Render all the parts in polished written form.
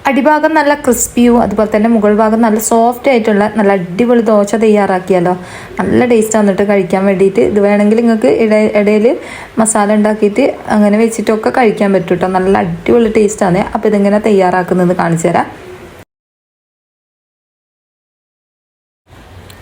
അടിഭാഗം നല്ല ക്രിസ്പിയും അതുപോലെ തന്നെ മുകൾ ഭാഗം നല്ല സോഫ്റ്റ് ആയിട്ടുള്ള നല്ല അടിപൊളി ദോശ തയ്യാറാക്കിയാലോ. നല്ല ടേസ്റ്റ് വന്നിട്ട് കഴിക്കാൻ വേണ്ടിയിട്ട്. ഇത് വേണമെങ്കിൽ നിങ്ങൾക്ക് ഇടയിൽ മസാല ഉണ്ടാക്കിയിട്ട് അങ്ങനെ വെച്ചിട്ടൊക്കെ കഴിക്കാൻ പറ്റും കേട്ടോ. നല്ല അടിപൊളി ടേസ്റ്റാണ്. അപ്പോൾ ഇതിങ്ങനെ തയ്യാറാക്കുന്നത് കാണിച്ചു തരാം.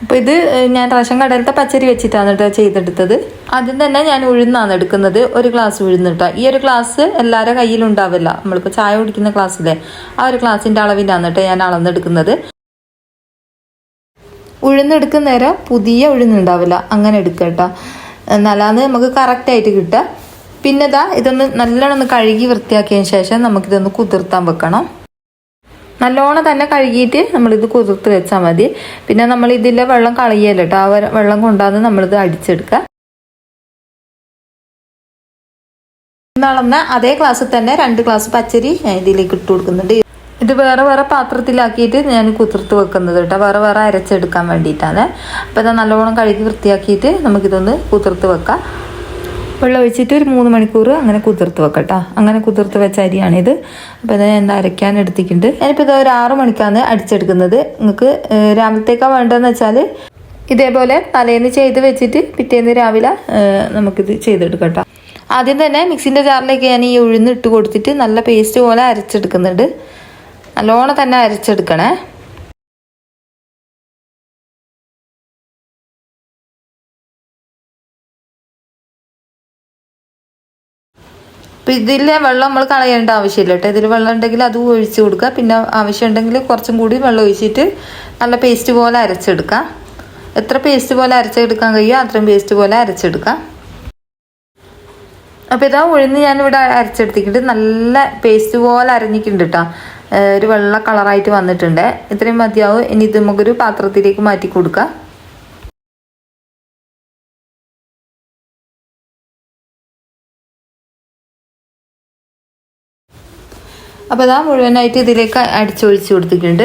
അപ്പോൾ ഇത് ഞാൻ റേഷൻ കടയിലത്തെ പച്ചരി വെച്ചിട്ടാണ് കേട്ടോ ചെയ്തെടുത്തത്. ആദ്യം തന്നെ ഞാൻ ഉഴുന്നാണ് എടുക്കുന്നത്. ഒരു ഗ്ലാസ് ഉഴുന്ന് കേട്ടോ. ഈ ഒരു ഗ്ലാസ് എല്ലാവരുടെ കയ്യിലുണ്ടാവില്ല. നമ്മളിപ്പോൾ ചായ കുടിക്കുന്ന ഗ്ലാസ്സിലെ ആ ഒരു ഗ്ലാസിൻ്റെ അളവിലാണ് കേട്ടോ ഞാൻ അളന്നെടുക്കുന്നത്. ഉഴുന്നെടുക്കുന്ന നേരം പുതിയ ഉഴുന്നുണ്ടാവില്ല, അങ്ങനെ എടുക്കുക കേട്ടോ. എന്നാലാണ് നമുക്ക് കറക്റ്റായിട്ട് കിട്ടുക. പിന്നെ ഇതൊന്ന് നല്ലോണം ഒന്ന് കഴുകി വൃത്തിയാക്കിയതിന് ശേഷം നമുക്കിതൊന്ന് കുതിർത്താൻ വെക്കണം. നല്ലോണം തന്നെ കഴുകിയിട്ട് നമ്മളിത് കുതിർത്ത് വെച്ചാൽ മതി. പിന്നെ നമ്മൾ ഇതിലെ വെള്ളം കളയല്ലോ കേട്ടോ. ആ വെള്ളം കൊണ്ടാണ് നമ്മളിത് അടിച്ചെടുക്കുക. അളന്ന അതേ ഗ്ലാസ്സിൽ തന്നെ 2 ഗ്ലാസ് പച്ചരി ഞാൻ ഇതിലേക്ക് ഇട്ട് കൊടുക്കുന്നുണ്ട്. ഇത് വേറെ വേറെ പാത്രത്തിലാക്കിയിട്ട് ഞാൻ കുതിർത്ത് വെക്കുന്നത് കേട്ടോ. വേറെ വേറെ അരച്ചെടുക്കാൻ വേണ്ടിയിട്ടാണ്. അപ്പോൾ ഇത് നല്ലോണം കഴുകി വൃത്തിയാക്കിയിട്ട് നമുക്കിതൊന്ന് കുതിർത്ത് വെക്കാം. വെള്ളം ഒഴിച്ചിട്ട് ഒരു 3 മണിക്കൂർ അങ്ങനെ കുതിർത്ത് വെക്കട്ടോ. അങ്ങനെ കുതിർത്ത് വെച്ച അരിയാണിത്. അപ്പോൾ ഇത് ഞാൻ അരയ്ക്കാൻ എടുത്തിട്ടുണ്ട്. ഞാനിപ്പോൾ ഇത് ഒരു 6 മണിക്കാണ് അടിച്ചെടുക്കുന്നത്. നിങ്ങൾക്ക് രാവിലത്തേക്കാണ് വേണ്ടതെന്ന് വെച്ചാൽ ഇതേപോലെ തലേന്ന് ചെയ്ത് വെച്ചിട്ട് പിറ്റേന്ന് രാവിലെ നമുക്കിത് ചെയ്തെടുക്കട്ടോ. ആദ്യം തന്നെ മിക്സിൻ്റെ ജാറിലേക്ക് ഞാൻ ഈ ഉഴുന്ന് ഇട്ട് കൊടുത്തിട്ട് നല്ല പേസ്റ്റ് പോലെ അരച്ചെടുക്കുന്നുണ്ട്. നല്ലോണം തന്നെ അരച്ചെടുക്കണേ. അപ്പോൾ ഇതിലെ വെള്ളം നമ്മൾ കളയേണ്ട ആവശ്യമില്ല കേട്ടോ. ഇതിൽ വെള്ളം ഉണ്ടെങ്കിൽ അത് ഒഴിച്ച് കൊടുക്കുക. പിന്നെ ആവശ്യമുണ്ടെങ്കിൽ കുറച്ചും കൂടി വെള്ളം ഒഴിച്ചിട്ട് നല്ല പേസ്റ്റ് പോലെ അരച്ചെടുക്കാം. എത്ര പേസ്റ്റ് പോലെ അരച്ചെടുക്കാൻ കഴിയുമോ അത്രയും പേസ്റ്റ് പോലെ അരച്ചെടുക്കാം. അപ്പോൾ ഇതാ ഉഴുന്ന് ഞാനിവിടെ അരച്ചെടുത്തിട്ടുണ്ട്. നല്ല പേസ്റ്റ് പോലെ അരഞ്ഞിട്ടുണ്ട് കേട്ടോ. ഒരു വെള്ള കളറായിട്ട് വന്നിട്ടുണ്ട്. ഇത്രയും മതിയാവും. ഇനി ഇത് നമുക്കൊരു പാത്രത്തിലേക്ക് മാറ്റി കൊടുക്കാം. അപ്പോൾ ഇതാ മുഴുവനായിട്ട് ഇതിലേക്ക് അടിച്ചൊഴിച്ച് കൊടുത്തിട്ടുണ്ട്.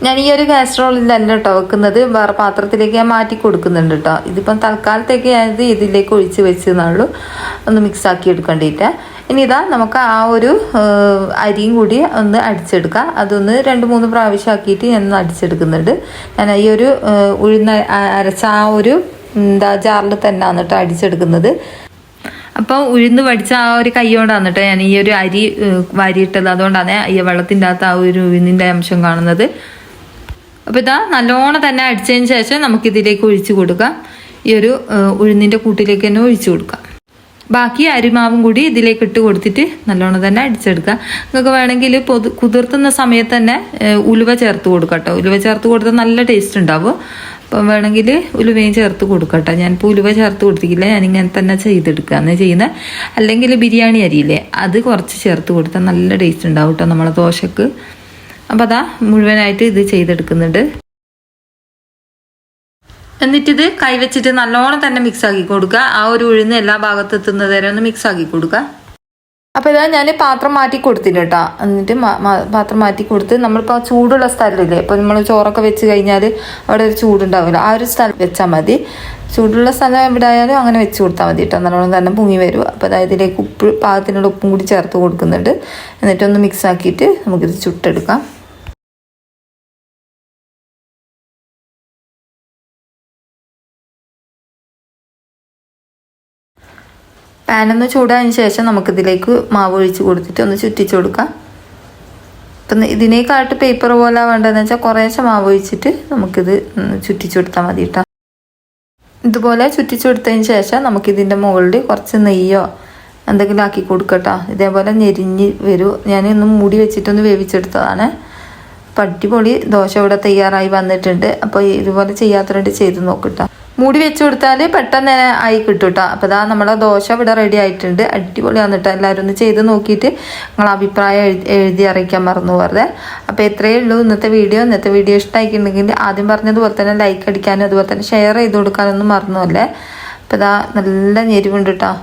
ഞാൻ ഈ ഒരു കാസറോളിലല്ല കേട്ടോ വെക്കുന്നത്, വേറെ പാത്രത്തിലേക്ക് ഞാൻ മാറ്റി കൊടുക്കുന്നുണ്ട് കേട്ടോ. ഇതിപ്പം തൽക്കാലത്തേക്ക് ഞാനിത് ഇതിലേക്ക് ഒഴിച്ച് വെച്ചെന്നുള്ളൂ, ഒന്ന് മിക്സാക്കി എടുക്കേണ്ടിയിട്ട്. ഇനി ഇതാ നമുക്ക് ആ ഒരു അരിയും കൂടി ഒന്ന് അടിച്ചെടുക്കാം. അതൊന്ന് 2-3 പ്രാവശ്യം ആക്കിയിട്ട് ഞാൻ അടിച്ചെടുക്കുന്നുണ്ട്. ഞാൻ ഈ ഒരു ഉഴുന്ന അരച്ച ആ ഒരു ജാറിൽ തന്നെയാണ് കേട്ടോ അടിച്ചെടുക്കുന്നത്. അപ്പോൾ ഉഴുന്ന് വടിച്ച ആ ഒരു കൈ കൊണ്ടാണ് കേട്ടോ ഞാൻ ഈ ഒരു അരി വാരിയിട്ടത്. അതുകൊണ്ടാണ് ഈ വെള്ളത്തിൻ്റെ അകത്ത് ആ ഒരു ഉഴുന്നിൻ്റെ അംശം കാണുന്നത്. അപ്പോൾ ഇതാ നല്ലോണം തന്നെ അടിച്ചതിന് ശേഷം നമുക്കിതിലേക്ക് ഒഴിച്ച് കൊടുക്കാം. ഈ ഒരു ഉഴുന്നിൻ്റെ കൂട്ടിലേക്ക് തന്നെ ഒഴിച്ച് കൊടുക്കാം. ബാക്കി അരിമാവും കൂടി ഇതിലേക്ക് ഇട്ട് കൊടുത്തിട്ട് നല്ലോണം തന്നെ അടിച്ചെടുക്കുക. നിങ്ങൾക്ക് വേണമെങ്കിൽ കുതിർത്തുന്ന സമയത്ത് തന്നെ ഉലുവ ചേർത്ത് കൊടുക്കാം കേട്ടോ. ഉലുവ ചേർത്ത് കൊടുത്താൽ നല്ല ടേസ്റ്റ് ഉണ്ടാവും. അപ്പം വേണമെങ്കിൽ ഉലുവയും ചേർത്ത് കൊടുക്കട്ടോ. ഞാനിപ്പോൾ ഉലുവ ചേർത്ത് കൊടുത്തിട്ടില്ല, ഞാനിങ്ങനെ തന്നെ ചെയ്തെടുക്കുകയാണ് ചെയ്യുന്നത്. അല്ലെങ്കിൽ ബിരിയാണി അരിയില്ലേ, അത് കുറച്ച് ചേർത്ത് കൊടുത്താൽ നല്ല ടേസ്റ്റ് ഉണ്ടാവും കേട്ടോ നമ്മളെ ദോശക്ക്. അപ്പം അതാ മുഴുവനായിട്ട് ഇത് ചെയ്തെടുക്കുന്നുണ്ട്. എന്നിട്ടിത് കൈവച്ചിട്ട് നല്ലോണം തന്നെ മിക്സാക്കി കൊടുക്കുക. ആ ഒരു ഉഴുന്ന് എല്ലാ ഭാഗത്ത് എത്തുന്നത് വരെ ഒന്ന് മിക്സാക്കി കൊടുക്കുക. അപ്പോൾ ഇതാ ഞാൻ പാത്രം മാറ്റി കൊടുത്തില്ല കേട്ടോ. എന്നിട്ട് പാത്രം മാറ്റി കൊടുത്ത് നമ്മളിപ്പോൾ ചൂടുള്ള സ്ഥലമില്ലേ, ഇപ്പോൾ നമ്മൾ ചോറൊക്കെ വെച്ച് കഴിഞ്ഞാൽ അവിടെ ഒരു ചൂടുണ്ടാവില്ല, ആ ഒരു സ്ഥലം വെച്ചാൽ മതി. ചൂടുള്ള സ്ഥലം എവിടെ ആയാലും അങ്ങനെ വെച്ച് കൊടുത്താൽ മതി കേട്ടോ. നല്ലോണം തന്നെ പൊങ്ങി വരും. അപ്പോൾ അതായത് ഇതിലേക്ക് പാകത്തിനുള്ള ഉപ്പും കൂടി ചേർത്ത് കൊടുക്കുന്നുണ്ട്. എന്നിട്ടൊന്ന് മിക്സ് ആക്കിയിട്ട് നമുക്കിത് ചുട്ടെടുക്കാം. പാനൊന്ന് ചൂടായതിന് ശേഷം നമുക്കിതിലേക്ക് മാവ് ഒഴിച്ച് കൊടുത്തിട്ട് ഒന്ന് ചുറ്റിച്ച് കൊടുക്കാം. അപ്പം ഇതിനേക്കാട്ട് പേപ്പർ പോലെ വേണ്ടതെന്ന് വെച്ചാൽ കുറേശ്ശെ മാവ് ഒഴിച്ചിട്ട് നമുക്കിത് ചുറ്റിച്ച് കൊടുത്താൽ മതി കേട്ടോ. ഇതുപോലെ ചുറ്റിച്ച് കൊടുത്തതിന് ശേഷം നമുക്കിതിൻ്റെ മുകളിൽ കുറച്ച് നെയ്യോ എന്തെങ്കിലും ആക്കി കൊടുക്കട്ടോ. ഇതേപോലെ ഞെരിഞ്ഞ് വരും. ഞാനൊന്ന് മൂടി വെച്ചിട്ടൊന്ന് വേവിച്ചെടുത്തതാണ്. അപ്പം അടിപൊളി ദോശ ഇവിടെ തയ്യാറായി വന്നിട്ടുണ്ട്. അപ്പോൾ ഇതുപോലെ ചെയ്യാത്തവരുണ്ട് ചെയ്ത് നോക്കട്ടോ. മൂടി വെച്ച് കൊടുത്താൽ പെട്ടെന്ന് തന്നെ ആയി കിട്ടും കേട്ടോ. അപ്പോൾ ഇതാ നമ്മളെ ദോശ ഇവിടെ റെഡി ആയിട്ടുണ്ട്. അടിപൊളിയാണ് കേട്ടോ. എല്ലാവരും ഒന്ന് ചെയ്ത് നോക്കിയിട്ട് നിങ്ങളെ അഭിപ്രായം എഴുതി അറിയിക്കാൻ മറന്നു പോകരുത്. അപ്പോൾ ഇത്രയേ ഉള്ളൂ ഇന്നത്തെ വീഡിയോ. ഇന്നത്തെ വീഡിയോ ഇഷ്ടമായിട്ടുണ്ടെങ്കിൽ ആദ്യം പറഞ്ഞതുപോലെ തന്നെ ലൈക്ക് അടിക്കാനും അതുപോലെ തന്നെ ഷെയർ ചെയ്ത് കൊടുക്കാനൊന്നും മറന്നു അല്ലേ. അപ്പോൾ ഇതാ നല്ല ഞെരിവുണ്ട് കേട്ടോ.